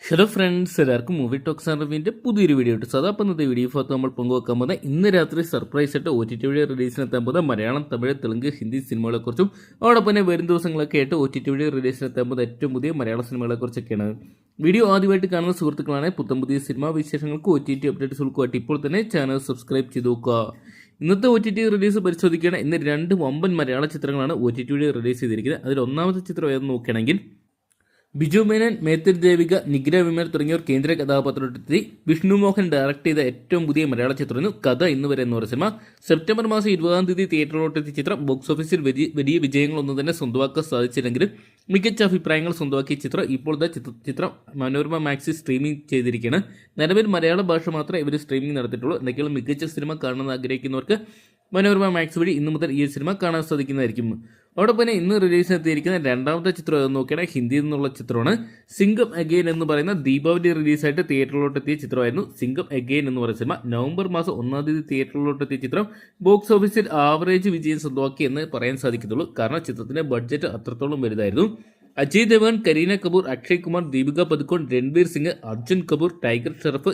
Hello friends, എല്ലാവർക്കും movie talks അറിവിൻ്റെ പുതിയൊരു വീഡിയോ ഇട്ട് അപ്പോൾ ഇന്നത്തെ വീഡിയോ ഭാഗത്ത് നമ്മൾ പങ്കുവെക്കാൻ പോകുന്നത് ഇന്ന് രാത്രി സർപ്രൈസ് ആയിട്ട് OTT വഴി റിലീസിനെത്താൻ പോകുന്ന മലയാളം, തമിഴ്, തെലുങ്ക്, ഹിന്ദി സിനിമകളെക്കുറിച്ചും അതോടൊപ്പം തന്നെ വരും ദിവസങ്ങളൊക്കെ ആയിട്ട് OTT വഴി റിലീസിനെത്താൻ പോകുന്ന ഏറ്റവും പുതിയ മലയാള സിനിമകളെക്കുറിച്ചൊക്കെയാണ്. വീഡിയോ ആദ്യമായിട്ട് കാണുന്ന സുഹൃത്തുക്കളാണ് പുത്തൻ പുതിയ സിനിമാ വിശേഷങ്ങൾക്ക് OTT അപ്ഡേറ്റ്സുകൾക്കുമായിട്ട് ഇപ്പോൾ തന്നെ ചാനൽ സബ്സ്ക്രൈബ് ചെയ്ത് നോക്കുക. ഇന്നത്തെ OTT റിലീസ് പരിശോധിക്കുകയാണ്. ഇന്ന് 2 വമ്പൻ മലയാള ചിത്രങ്ങളാണ് OTT വഴി റിലീസ് ചെയ്തിരിക്കുന്നത്. അതിൽ ഒന്നാമത്തെ ചിത്രം ഏതെന്ന് നോക്കുകയാണെങ്കിൽ ബിജു മേനൻ, മേത്തിർ ദേവിക, നിഗ്ര വിമൽ തുടങ്ങിയവർ കേന്ദ്ര കഥാപാത്രത്തിൽ വിഷ്ണു മോഹൻ ഡയറക്ട് ചെയ്ത ഏറ്റവും പുതിയ മലയാള ചിത്രമായിരുന്നു കഥ ഇന്ന് വരെ എന്ന് പറയുന്ന സിനിമ. സെപ്റ്റംബർ മാസം 20 തിയേറ്ററിലോട്ടെത്തിയ ചിത്രം ബോക്സ് ഓഫീസിൽ വലിയ വിജയങ്ങളൊന്നും തന്നെ സ്വന്തമാക്കാൻ സാധിച്ചില്ലെങ്കിലും മികച്ച അഭിപ്രായങ്ങൾ സ്വന്തമാക്കിയ ചിത്രം ഇപ്പോഴത്തെ ചിത്രം മനോരമ മാക്സിൽ സ്ട്രീമിംഗ് ചെയ്തിരിക്കുകയാണ്. നിലവിൽ മലയാള ഭാഷ മാത്രമേ ഇവർ സ്ട്രീമിംഗ് നടത്തിയിട്ടുള്ളൂ. എന്തെങ്കിലും മികച്ച സിനിമ കാണണമെന്ന് ആഗ്രഹിക്കുന്നവർക്ക് മനോരമ മാക്സ് വഴി ഇന്നു മുതൽ ഈ സിനിമ കാണാൻ സാധിക്കുന്നതായിരിക്കും. അതോടൊപ്പം തന്നെ ഇന്ന് റിലീസിനെത്തിയിരിക്കുന്ന രണ്ടാമത്തെ ചിത്രം എന്ന് നോക്കിയാൽ ഹിന്ദിയിൽ നിന്നുള്ള ചിത്രമാണ് സിംഗം അഗെയിൻ എന്ന് പറയുന്ന ദീപാവലി റിലീസായിട്ട് തിയേറ്ററിലോട്ടെത്തിയ ചിത്രമായിരുന്നു സിംഗം അഗെയിൻ എന്ന് പറയുന്ന സിനിമ. നവംബർ മാസം 1 തിയേറ്ററിലോട്ടെത്തിയ ചിത്രം ബോക്സ് ഓഫീസിൽ ആവറേജ് വിജയം സ്വന്തമാക്കി എന്ന് പറയാൻ സാധിക്കത്തുള്ളൂ. കാരണം ചിത്രത്തിന്റെ ബഡ്ജറ്റ് അത്രത്തോളം വലുതായിരുന്നു. അജയ് ദേവ്ഗൺ, കരീന കപൂർ, അക്ഷയ് കുമാർ, ദീപിക പദുക്കോൺ, രൺവീർ സിംഗ്, അർജുൻ കപൂർ, ടൈഗർ ഷെറഫ്,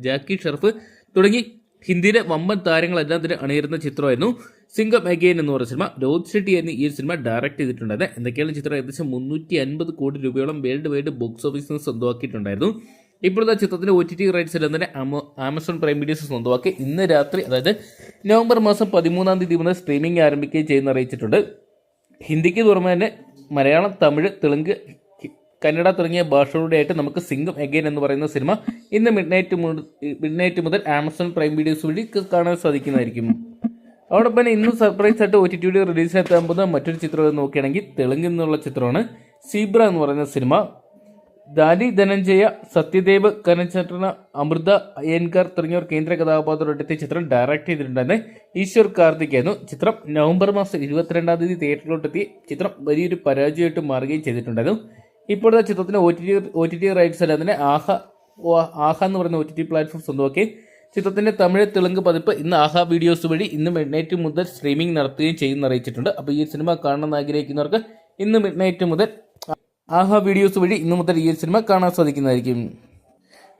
ജാക്കി ഷെറഫ് തുടങ്ങി ഹിന്ദിയിലെ വമ്പൻ താരങ്ങളെല്ലാം തന്നെ അണിയിരുന്ന ചിത്രമായിരുന്നു സിംഗം അഗെയിൻ എന്ന് പറയുന്ന സിനിമ. രോഹിത് ഷെട്ടി ആയിരുന്നു ഈ സിനിമ ഡയറക്ട് ചെയ്തിട്ടുണ്ടായത്. എന്തൊക്കെയാണ് ചിത്രം ഏകദേശം 350 കോടി രൂപയോളം വേൾഡ് വൈഡ് ബോക്സ് ഓഫീസിൽ നിന്ന് സ്വന്തമാക്കിയിട്ടുണ്ടായിരുന്നു. ഇപ്പോഴത്തെ ചിത്രത്തിന്റെ OTT റൈറ്റ്സ് എല്ലാം തന്നെ ആമസോൺ പ്രൈം വീഡിയോസ് സ്വന്തമാക്കി ഇന്ന് രാത്രി, അതായത് നവംബർ മാസം 13 മുതൽ സ്ട്രീമിംഗ് ആരംഭിക്കുകയും ചെയ്യുന്ന അറിയിച്ചിട്ടുണ്ട്. ഹിന്ദിക്ക് പുറമെ തന്നെ മലയാളം, തമിഴ്, തെലുങ്ക്, കന്നഡ തുടങ്ങിയ ഭാഷകളുടെയായിട്ട് നമുക്ക് സിംഗം അഗെയിൻ എന്ന് പറയുന്ന സിനിമ ഇന്ന് മിഡ്നൈറ്റ് മുതൽ ആമസോൺ പ്രൈം വീഡിയോസ് വഴി കാണാൻ സാധിക്കുന്നതായിരിക്കും. അതോടൊപ്പം തന്നെ ഇന്ന് സർപ്രൈസ് ആയിട്ട് OTT റിലീസിനെത്താൻ പോകുന്ന മറ്റൊരു ചിത്രം നോക്കുകയാണെങ്കിൽ തെലുങ്കിൽ നിന്നുള്ള ചിത്രമാണ് സീബ്ര എന്ന് പറയുന്ന സിനിമ. ദാനി ധനഞ്ജയ, സത്യദേവ് കനചട്ടന, അമൃത അയ്യൻകാർ തുടങ്ങിയവർ കേന്ദ്ര കഥാപാത്രമെടുത്ത ചിത്രം ഡയറക്ട് ചെയ്തിട്ടുണ്ടായിരുന്ന ഈശ്വർ കാർത്തിക്. ചിത്രം നവംബർ മാസം 22 തിയേറ്ററിലോട്ടെത്തി ചിത്രം വലിയൊരു പരാജയമായിട്ട് മാറുകയും ചെയ്തിട്ടുണ്ടായിരുന്നു. ഇപ്പോഴത്തെ ചിത്രത്തിന് OTT റൈറ്റ്സ് എല്ലാം തന്നെ ആഹ എന്ന് പറയുന്ന OTT പ്ലാറ്റ്ഫോം സ്വന്തമാക്കി ചിത്രത്തിന്റെ തമിഴ്, തെലുങ്ക് പതിപ്പ് ഇന്ന് ആഹ വീഡിയോസ് വഴി ഇന്ന് മിഡ്നൈറ്റ് മുതൽ സ്ട്രീമിംഗ് നടത്തുകയും ചെയ്യുന്ന അറിയിച്ചിട്ടുണ്ട്. അപ്പോൾ ഈ സിനിമ കാണണമെന്ന് ആഗ്രഹിക്കുന്നവർക്ക് ഇന്ന് മിഡ്നൈറ്റ് മുതൽ ആഹ വീഡിയോസ് വഴി ഇന്ന് മുതൽ ഈ സിനിമ കാണാൻ സാധിക്കുന്നതായിരിക്കും.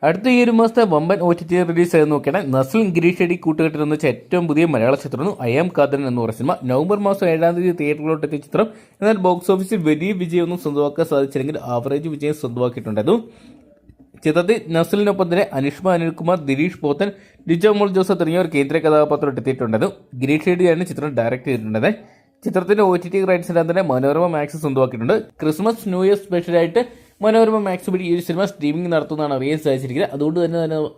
അടുത്ത ഈ ഒരു മാസത്തെ വമ്പൻ OTT റിലീസ് ആയി നോക്കിയാൽ നസ്ലിൻ ഗിരീഷ് ഷെഡി കൂട്ടുകെട്ടിൽ എന്ന് വെച്ചാൽ ഏറ്റവും പുതിയ മലയാള ചിത്രമാണ് ഐ ആം കാതൻ എന്ന് പറയുന്ന സിനിമ. നവംബർ മാസം 7 തിയേറ്ററിലോട്ടെത്തിയ ചിത്രം എന്നാൽ ബോക്സ് ഓഫീസിൽ വലിയ വിജയമൊന്നും സ്വന്തമാക്കാൻ സാധിച്ചില്ലെങ്കിൽ ആവറേജ് വിജയം സ്വന്തമാക്കിയിട്ടുണ്ടായിരുന്നു. ചിത്രത്തിൽ നസ്ലിനൊപ്പം തന്നെ അനുഷ്മ അനിൽകുമാർ, ദിലീഷ് പോത്തൻ, ലിജോ മോൾ ജോസഫ് തുടങ്ങിയവർ കേന്ദ്ര കഥാപാത്രം എത്തിയിട്ടുണ്ടായിരുന്നു. ഗിരീഷ് ഷെഡിയാണ് ചിത്രം ഡയറക്ട് ചെയ്തിട്ടുള്ളത്. ചിത്രത്തിന്റെ OTT റൈറ്റ്സ് എല്ലാം തന്നെ മനോരമ മാക്സ് സ്വന്തമാക്കിയിട്ടുണ്ട്. ക്രിസ്മസ് ന്യൂ ഇയർ സ്പെഷ്യലായിട്ട് മനോരമ മാക്സ് വഴി ഈ ഒരു സിനിമ സ്ട്രീമിംഗ് നടത്തുന്നതാണ് അറിയാൻ സാധിച്ചിരിക്കുന്നത്.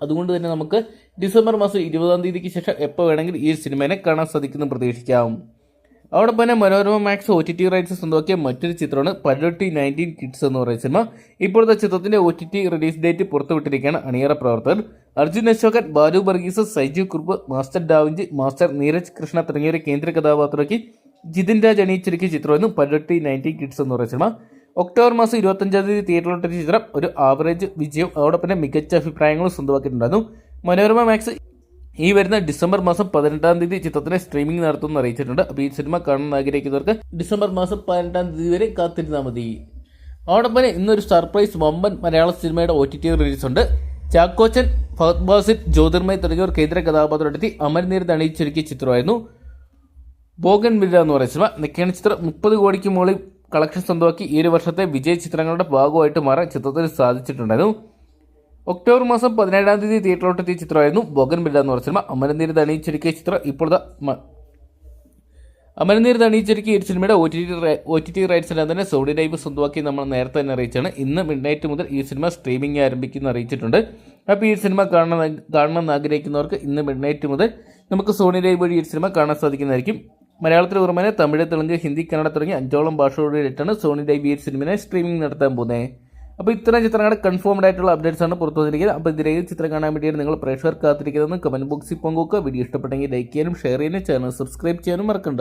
അതുകൊണ്ട് തന്നെ നമുക്ക് ഡിസംബർ മാസം 20 ശേഷം എപ്പോൾ വേണമെങ്കിൽ ഈ സിനിമയെ കാണാൻ സാധിക്കുമെന്ന് പ്രതീക്ഷിക്കാം. അതോടൊപ്പം തന്നെ മനോരമ മാക്സ് OTT റൈറ്റ്സ് സ്വന്തമാക്കിയ മറ്റൊരു ചിത്രമാണ് പരട്ടി 19 കിഡ്സ് എന്ന് പറയുന്ന സിനിമ. ഇപ്പോഴത്തെ ചിത്രത്തിന്റെ OTT റിലീസ് ഡേറ്റ് പുറത്തുവിട്ടിരിക്കുകയാണ് അണിയറ പ്രവർത്തകർ. Arjun Ashokan, Balu Varghese, Saiju Kurup, master da Vinci, master Neeraj Krishna തുടങ്ങിയവരെ കേന്ദ്ര കഥാപാത്രമാക്കി ജിതിൻ രാജ് അണിയിച്ചൊരുക്കിയ ചിത്രമായിരുന്നു പരട്ടി 19 കിഡ്സ് എന്ന് പറയുന്ന സിനിമ. ഒക്ടോബർ മാസം 25 തിയേറ്ററിലോട്ടെത്തിയ ചിത്രം ഒരു ആവറേജ് വിജയം അതോടൊപ്പം തന്നെ മികച്ച അഭിപ്രായങ്ങളും സ്വന്തമാക്കിയിട്ടുണ്ടായിരുന്നു. മനോരമ മാക്സ് ഈ വരുന്ന ഡിസംബർ മാസം 18 ചിത്രത്തിന് സ്ട്രീമിംഗ് നടത്തുമെന്ന് അറിയിച്ചിട്ടുണ്ട്. അപ്പോൾ ഈ സിനിമ കാണാൻ ആഗ്രഹിക്കുന്നവർക്ക് ഡിസംബർ മാസം 18 വരെ കാത്തിരുന്നാൽ മതി. അതോടൊപ്പം ഇന്നൊരു സർപ്രൈസ് വമ്പൻ മലയാള സിനിമയുടെ OTT റിലീസ് ഉണ്ട്. ചാക്കോച്ചൻ, ഫഹദ് ബാസിൽ, ജ്യോതിർമയ് തുടങ്ങിയവർ കേന്ദ്ര കഥാപാത്രം എടുത്തി അമരനീരത് അണിയിച്ചൊരുക്കിയ ചിത്രമായിരുന്നു ബോഗൻ വില്ല എന്ന് പറയുന്ന സിനിമ. നിൽക്കുന്ന ചിത്രം 30 കോടിക്ക് മുകളിൽ കളക്ഷൻ സ്വന്തമാക്കി ഈ ഒരു വർഷത്തെ വിജയ ചിത്രങ്ങളുടെ ഭാഗമായിട്ട് മാറാൻ ചിത്രത്തിന് സാധിച്ചിട്ടുണ്ടായിരുന്നു. ഒക്ടോബർ മാസം 17 തിയേറ്ററിലോട്ടെത്തിയ ചിത്രമായിരുന്നു ബോഗൻ വില്ല എന്ന് പറയുന്ന സിനിമ. അമരനീരത് അണിയിച്ചൊരുക്കിയ ചിത്രം ഇപ്പോഴത്തെ അമരനീരത് അണിയിച്ചൊരുക്കിയ ഈ സിനിമയുടെ OTT റൈറ്റ്സ് എല്ലാം തന്നെ സോണി ലൈവ് സ്വന്തമാക്കി നമ്മൾ നേരത്തെ തന്നെ അറിയിച്ചാണ്. ഇന്ന് മിഡ്നൈറ്റ് മുതൽ ഈ സിനിമ സ്ട്രീമിംഗ് ആരംഭിക്കുന്ന അറിയിച്ചിട്ടുണ്ട്. അപ്പോൾ ഈ സിനിമ കാണണമെന്ന് ആഗ്രഹിക്കുന്നവർക്ക് ഇന്ന് മിഡ്നൈറ്റ് മുതൽ നമുക്ക് സോണി ലൈവ് വഴി ഈ സിനിമ കാണാൻ സാധിക്കുന്നതായിരിക്കും. മലയാളത്തിന് പുറമെ തമിഴ്, തെലുങ്ക്, ഹിന്ദി, കന്നഡ തുടങ്ങി 5ഓളം ഭാഷകളിലായിട്ടാണ് സോണി ലൈവ് ഈ സിനിമയെ സ്ട്രീമിംഗ് നടത്താൻ പോകുന്നത്. അപ്പോൾ ഇത്തരം ചിത്രങ്ങളുടെ കൺഫേംഡ് ആയിട്ടുള്ള അപ്ഡേറ്റ്സ് ആണ് പുറത്തു വന്നിരിക്കുന്നത്. അപ്പോൾ ഇതിലേക്ക് ചിത്രം കാണാൻ വേണ്ടിയാണ് നിങ്ങൾ പ്രേക്ഷകർ കാത്തിരിക്കുന്നതെന്ന് കമന്റ് ബോക്സിൽ പങ്കുവെക്കുക. വീഡിയോ ഇഷ്ടപ്പെട്ടെങ്കിൽ ലൈക്ക് ചെയ്യാനും ഷെയർ ചെയ്യാനും ചാനൽ സബ്സ്ക്രൈബ് ചെയ്യാനും മറക്കണ്ട.